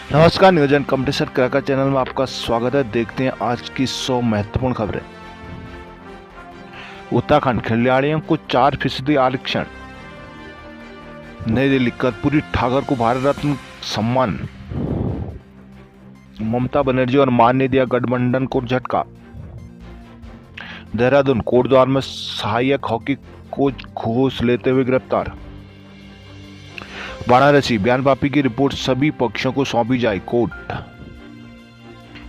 नमस्कार, नियोजन competition cracker channel में आपका स्वागत है। देखते हैं आज की 100 महत्वपूर्ण खबरें। उत्तराखंड खिलाड़ियों को 4% आरक्षण। नई दिल्ली, कर्पूरी ठाकुर को भारत रत्न सम्मान। ममता बनर्जी और मान ने दिया गठबंधन को झटका। देहरादून, कोटद्वार में सहायक हॉकी कोच घूस लेते हुए गिरफ्तार। वाराणसी, बयानबाजी की रिपोर्ट सभी पक्षों को सौंपी जाए, कोर्ट।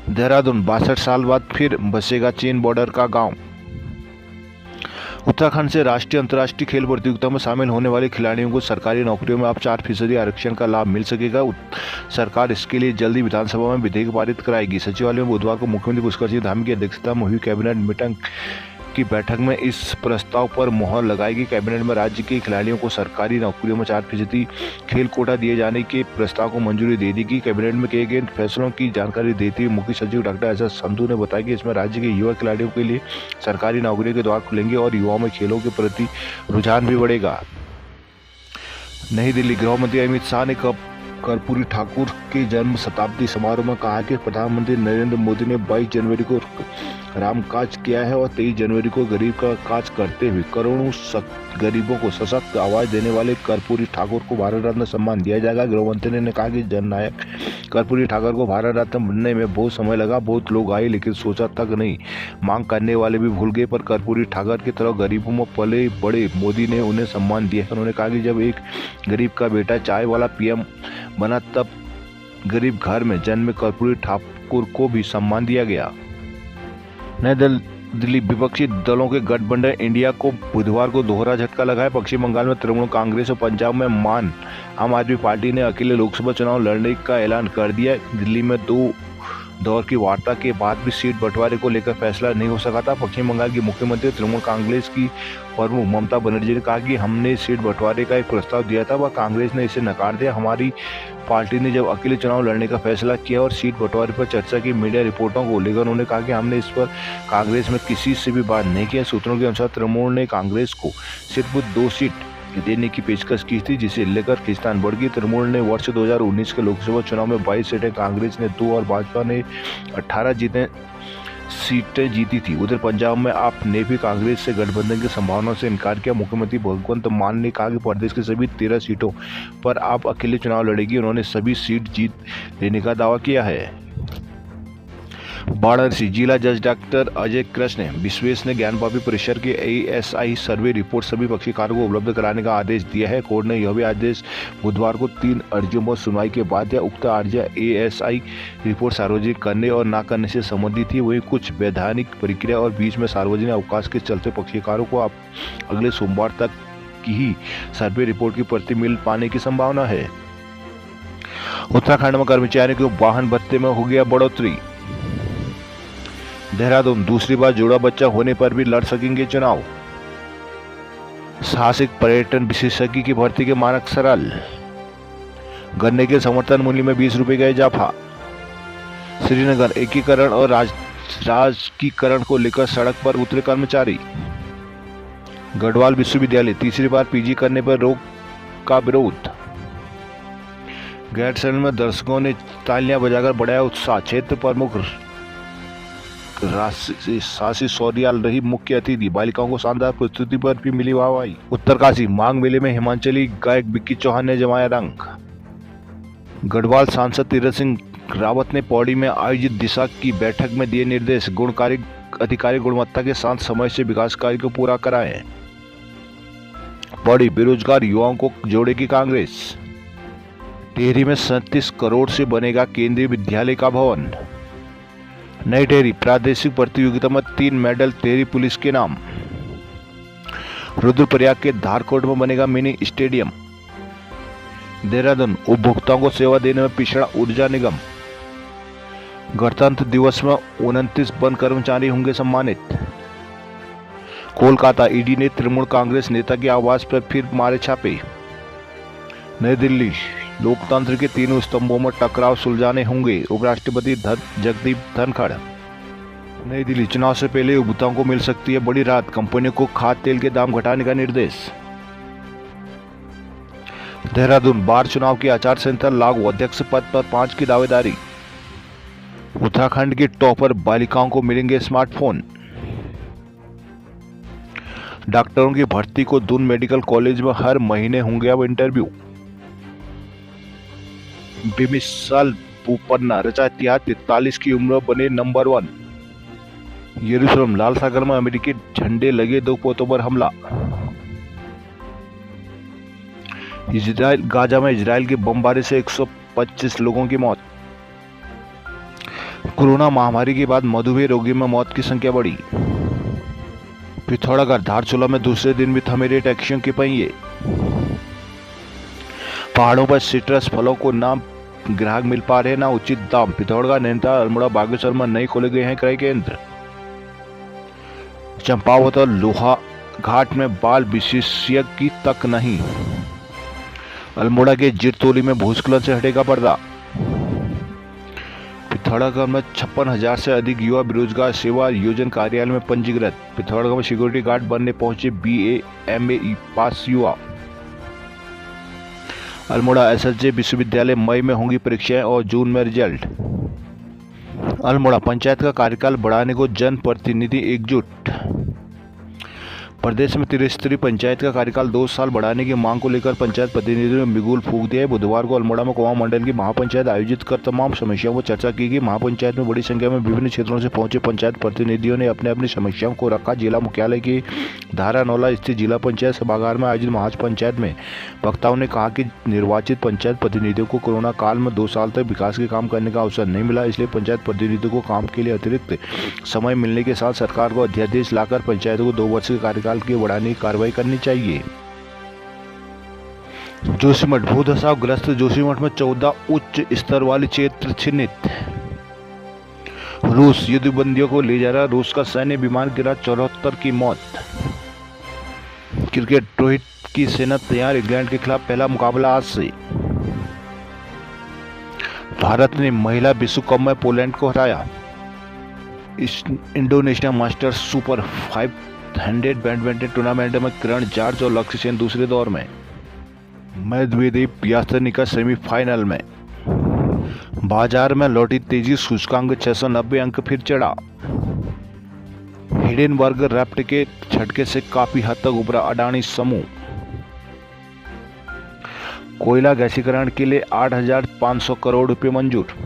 देहरादून, 62 साल बाद फिर बसेगा चीन बॉर्डर का गांव। उत्तराखंड से राष्ट्रीय अंतर्राष्ट्रीय खेल प्रतियोगिता में शामिल होने वाले खिलाड़ियों को सरकारी नौकरियों में अब 4% आरक्षण का लाभ मिल सकेगा। सरकार इसके लिए जल्दी विधानसभा में विधेयक पारित कराएगी। सचिवालय में बुधवार को मुख्यमंत्री पुष्कर सिंह धामी की अध्यक्षता में हुई कैबिनेट मीटिंग की बैठक में इस प्रस्ताव पर मुहर लगाएगी। कैबिनेट में राज्य के खिलाड़ियों को सरकारी नौकरियों में 4% खेल कोटा दिए जाने के प्रस्ताव को मंजूरी दे दी गई। कैबिनेट में किए गए फैसलों की जानकारी देते हुए मुख्य सचिव डॉक्टर एस संधू ने बताया कि इसमें राज्य के युवा खिलाड़ियों के लिए सरकारी नौकरियों के द्वार खुलेंगे और युवाओं में खेलों के प्रति रुझान भी बढ़ेगा। नई दिल्ली, गृह मंत्री अमित शाह ने कर्पूरी ठाकुर के जन्म शताब्दी समारोह में कहा कि प्रधानमंत्री नरेंद्र मोदी ने 22 जनवरी को रामकाज किया है और 23 जनवरी को गरीब का काज करते हुए करोड़ों गरीबों को सशक्त आवाज देने वाले कर्पूरी ठाकुर को भारत रत्न सम्मान दिया जाएगा। गृहमंत्री ने कहा कि जननायक कर्पूरी ठाकुर को भारत रत्न बनने में बहुत समय लगा, बहुत लोग आए लेकिन सोचा तक नहीं, मांग करने वाले भी भूल गए, पर कर्पूरी ठाकुर की तरह गरीबों में पले बड़े मोदी ने उन्हें सम्मान दिया है। उन्होंने कहा कि जब एक गरीब का बेटा चाय वाला पीएम बना तब गरीब घर में जन्मे कर्पूरी ठाकुर को भी सम्मान दिया गया। नई दिल्ली, विपक्षी दलों के गठबंधन इंडिया को बुधवार को दोहरा झटका लगा है। पश्चिम बंगाल में तृणमूल कांग्रेस और पंजाब में आम आदमी पार्टी ने अकेले लोकसभा चुनाव लड़ने का ऐलान कर दिया है। दिल्ली में 2 दौर की वार्ता के बाद भी सीट बंटवारे को लेकर फैसला नहीं हो सका था। पश्चिम बंगाल की मुख्यमंत्री तृणमूल कांग्रेस की प्रमुख ममता बनर्जी ने कहा कि हमने सीट बंटवारे का एक प्रस्ताव दिया था, वह कांग्रेस ने इसे नकार दिया। हमारी पार्टी ने जब अकेले चुनाव लड़ने का फैसला किया और सीट बंटवारे पर चर्चा की मीडिया रिपोर्टों को लेकर उन्होंने कहा कि हमने इस पर कांग्रेस में किसी से भी बात नहीं किया। सूत्रों के अनुसार तृणमूल ने कांग्रेस को सिर्फ 2 सीट देने की पेशकश की थी, जिसे लेकर खींचतान बढ़ गई। तृणमूल ने वर्ष 2019 के लोकसभा चुनाव में 22 सीटें, कांग्रेस ने 2 और भाजपा ने 18 सीटें जीती थी। उधर पंजाब में आप ने भी कांग्रेस से गठबंधन की संभावना से इनकार किया। मुख्यमंत्री भगवंत मान ने कहा कि प्रदेश की सभी 13 सीटों पर आप अकेले चुनाव लड़ेगी। उन्होंने सभी सीट जीत लेने का दावा किया है। वाराणसी, जिला जज डॉक्टर अजय कृष्ण विश्वेश ने ज्ञानवापी परिसर के ASI सर्वे रिपोर्ट सभी पक्षकारों को उपलब्ध कराने का आदेश दिया है। कोर्ट ने यह भी आदेश बुधवार को 3 अर्जियों पर सुनवाई के बाद दिया। उक्त अर्जियां ASI रिपोर्ट सार्वजनिक करने और न करने से संबंधित थी। वहीं कुछ वैधानिक प्रक्रिया और बीच में सार्वजनिक अवकाश के चलते पक्षकारों को अब अगले सोमवार तक की ही सर्वे रिपोर्ट की प्रति मिल पाने की संभावना है। उत्तराखंड में कर्मचारियों के वाहन भत्ते में हो गया बढ़ोतरी। देहरादून, दूसरी बार जोड़ा बच्चा होने पर भी लड़ सकेंगे चुनाव। साहसिक पर्यटन विशेषज्ञ की भर्ती के मानक सरल। गन्ने के समर्थन मूल्य में 20 रुपए का इजाफा। श्रीनगर, एकीकरण और राजकीकरण को लेकर सड़क पर उतरे कर्मचारी। गढ़वाल विश्वविद्यालय, तीसरी बार PG करने पर रोक का विरोध। गैरसैंण में दर्शकों ने तालियां बजाकर बढ़ाया उत्साह। क्षेत्र प्रमुख सासी सौरियाल रही मुख्य अतिथि। बालिकाओं को शानदार प्रस्तुति पर भी मिली वाहवाही। उत्तरकाशी, मांग मेले में हिमाचली गायक विक्की चौहान ने जमाया रंग। गढ़वाल सांसद तीरथ सिंह रावत ने पौड़ी में आयोजित दिशा की बैठक में दिए निर्देश। गुणकारी अधिकारी गुणवत्ता के साथ समय से विकास कार्य को पूरा कराएं। पौड़ी, बेरोजगार युवाओं को जोड़ेगी कांग्रेस। टिहरी में 37 करोड़ से बनेगा केंद्रीय विद्यालय का भवन। नई टिहरी, प्रादेशिक प्रतियोगिता में 3 मेडल टिहरी पुलिस के नाम। रुद्रप्रयाग के धारकोट में बनेगा मिनी स्टेडियम। देहरादून, उपभोक्ताओं को सेवा देने में पिछड़ा ऊर्जा निगम। गणतंत्र दिवस में 29 वन कर्मचारी होंगे सम्मानित। कोलकाता, ईडी ने तृणमूल कांग्रेस नेता के आवास पर फिर मारे छापे। नई दिल्ली, लोकतंत्र के 3 स्तंभों में टकराव सुलझाने होंगे, उपराष्ट्रपति जगदीप धनखड़। नई दिल्ली, चुनाव से पहले उपभोक्ताओं को मिल सकती है बड़ी राहत, कंपनियों को खाद्य तेल के दाम घटाने का निर्देश। देहरादून बार चुनाव की आचार संहिता लागू, अध्यक्ष पद पर 5 की दावेदारी। उत्तराखंड की टॉपर बालिकाओं को मिलेंगे स्मार्टफोन। डॉक्टरों की भर्ती को दून मेडिकल कॉलेज में हर महीने होंगे अब इंटरव्यू। बिमिसाल बोपन्ना रचा इतिहास, 43 की उम्र बने नंबर 1। यरूशलेम लाल सागर में अमेरिकी झंडे लगे 2 पोतों पर हमला। इजराइल गाजा में इजराइल की बमबारी से 125 लोगों की मौत। कोरोना महामारी के बाद मधुमेह रोगी में मौत की संख्या बढ़ी। पिथौरागढ़ धारचूला में दूसरे दिन भी थमे रहे टैक्सियों के पहिए। पहाड़ों पर सिट्रस फलों को ना ग्राहक मिल पा रहे ना उचित दाम। पिथौरागढ़, नैनीताल, अल्मोड़ा, बागेश्वर में नए खोले गए हैं क्रय केंद्र। चंपावत और लोहा घाट में बाल विशेषज्ञ की तक नहीं। अल्मोड़ा के जिरतोली में भूस्खलन से हटेगा पर्दा। पिथौरागढ़ में 56,000 से अधिक युवा बेरोजगार, सेवा योजना कार्यालय में पंजीकृत। पिथौरागढ़ में सिक्योरिटी गार्ड बनने पहुंचे BA MA पास युवा। अल्मोड़ा SSJ विश्वविद्यालय मई में होंगी परीक्षाएं और जून में रिजल्ट। अल्मोड़ा पंचायत का कार्यकाल बढ़ाने को जनप्रतिनिधि एकजुट। प्रदेश में त्रिस्तरीय पंचायत का कार्यकाल 2 साल बढ़ाने की मांग को लेकर पंचायत प्रतिनिधियों ने बिगुल फूंक दिया है। बुधवार को अल्मोड़ा में कुआं मंडल की महापंचायत आयोजित कर तमाम समस्याओं को चर्चा की गई। महापंचायत में बड़ी संख्या में विभिन्न क्षेत्रों से पहुंचे पंचायत प्रतिनिधियों ने अपने अपनी समस्याओं को रखा। जिला मुख्यालय की धारानौला स्थित जिला पंचायत सभागार में आयोजित महापंचायत में वक्ताओं ने कहा कि निर्वाचित पंचायत प्रतिनिधियों को कोरोना काल में 2 साल तक विकास के काम करने का अवसर नहीं मिला, इसलिए पंचायत प्रतिनिधियों को काम के लिए अतिरिक्त समय मिलने के साथ सरकार को अध्यादेश लाकर पंचायतों को 2 वर्ष के कार्यकाल के बढ़ाने की कार्रवाई करनी चाहिए। जोशीमठ भूधसाव ग्रस्त जोशीमठ में 14 उच्च स्तर वाले क्षेत्र चिन्हित। रूस युद्धबंदियों को ले जा रहा, रूस का सैन्य विमान गिरा, 74 की मौत। क्रिकेट, रोहित की सेना तैयार, इंग्लैंड के खिलाफ पहला मुकाबला आज से। भारत ने महिला विश्व कप में पोलैंड को हराया। Indonesia masters super 500 badminton tournament में किरण जॉर्ज और लक्ष्य सेन दूसरे दौर में। मेदवेदेव यास्तानिका सेमीफाइनल में। बाजार में लौटी तेजी, सूचकांक 690 अंक फिर चढ़ा। हिडेनबर्ग रैप्ट के झटके से काफी हद तक उभरा अडानी समूह। कोयला गैसीकरण के लिए 8,500 करोड़ रुपए मंजूर।